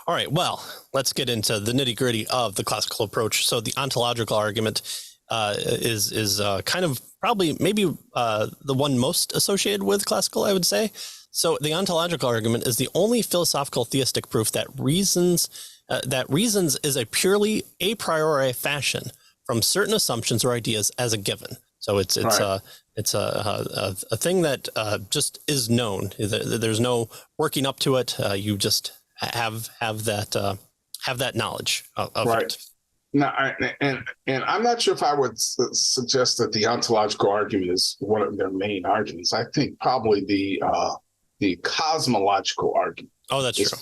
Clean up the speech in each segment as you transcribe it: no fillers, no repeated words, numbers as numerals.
All right, well, let's get into the nitty gritty of the classical approach. So the ontological argument is kind of probably maybe the one most associated with classical, I would say. So the ontological argument is the only philosophical theistic proof that reasons is a purely a priori fashion from certain assumptions or ideas as a given. So it's Right. a thing that just is known. There's no working up to it. You just have that knowledge of Right. it. Now, and I'm not sure if I would suggest that the ontological argument is one of their main arguments. I think probably the cosmological argument Oh, that's is true.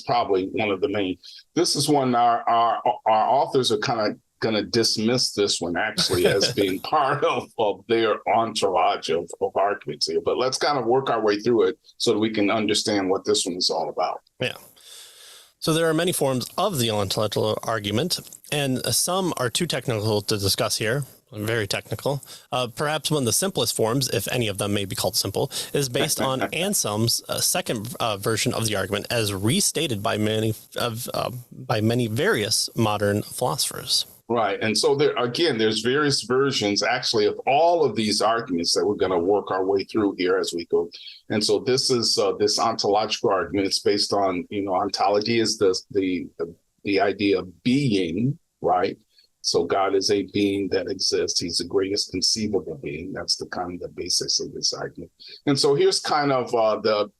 probably one of the main. This is one our authors are kind of going to dismiss this one actually as being part of their entourage of arguments here. But let's kind of work our way through it so that we can understand what this one is all about. Yeah. So there are many forms of the ontological argument, and some are too technical to discuss here. Very technical. Perhaps one of the simplest forms, if any of them may be called simple, is based on Anselm's second version of the argument, as restated by many various modern philosophers. Right. And so there's various versions actually of all of these arguments that we're going to work our way through here as we go. And so this is this ontological argument. It's based on, ontology is the idea of being, right? So God is a being that exists. He's the greatest conceivable being. That's the kind of the basis of this argument. And so here's kind of the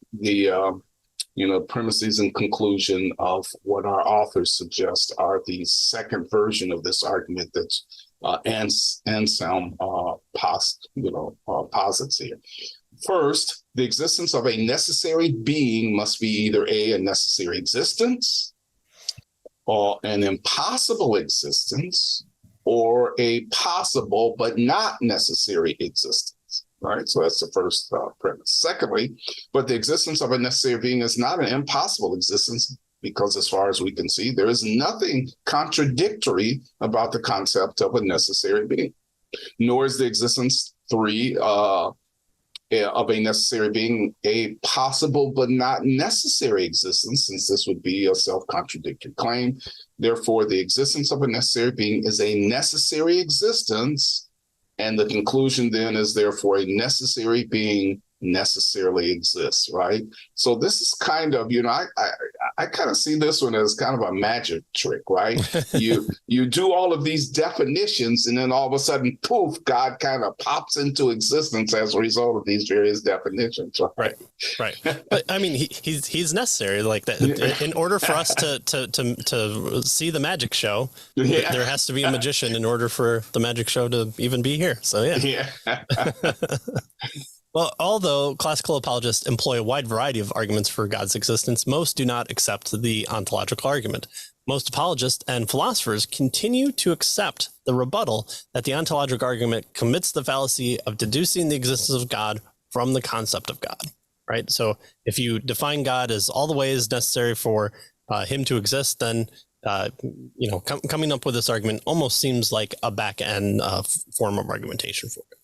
premises and conclusion of what our authors suggest are the second version of this argument that Anselm posits here. First, the existence of a necessary being must be either a necessary existence, or an impossible existence, or a possible but not necessary existence. Right. So that's the first premise. Secondly, but the existence of a necessary being is not an impossible existence, because as far as we can see, there is nothing contradictory about the concept of a necessary being, nor is the existence of a necessary being a possible but not necessary existence, since this would be a self-contradictory claim. Therefore, the existence of a necessary being is a necessary existence. And the conclusion then is therefore a necessary being necessarily exists, right? So this is kind of, I kind of see this one as kind of a magic trick, right? You do all of these definitions, and then all of a sudden, poof, God kind of pops into existence as a result of these various definitions, right? Right. But I mean, he's necessary like that. In order for us to see the magic show, there has to be a magician in order for the magic show to even be here. So yeah. Well, although classical apologists employ a wide variety of arguments for God's existence, most do not accept the ontological argument. Most apologists and philosophers continue to accept the rebuttal that the ontological argument commits the fallacy of deducing the existence of God from the concept of God, right? So if you define God as all the ways necessary for him to exist, then coming up with this argument almost seems like a back-end form of argumentation for it.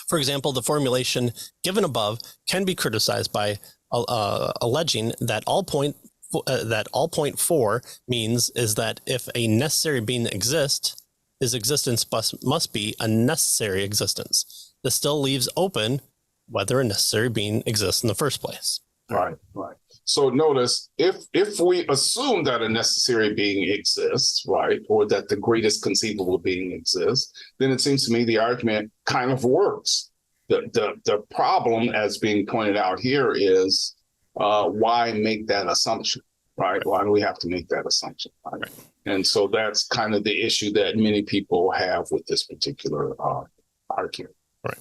For example, the formulation given above can be criticized by alleging that all point 4 means is that if a necessary being exists, his existence must be a necessary existence. This still leaves open whether a necessary being exists in the first place. Right. So notice, if we assume that a necessary being exists, right, or that the greatest conceivable being exists, then it seems to me the argument kind of works. The problem, as being pointed out here, is why make that assumption, right? Why do we have to make that assumption? Right? And so that's kind of the issue that many people have with this particular argument. Right.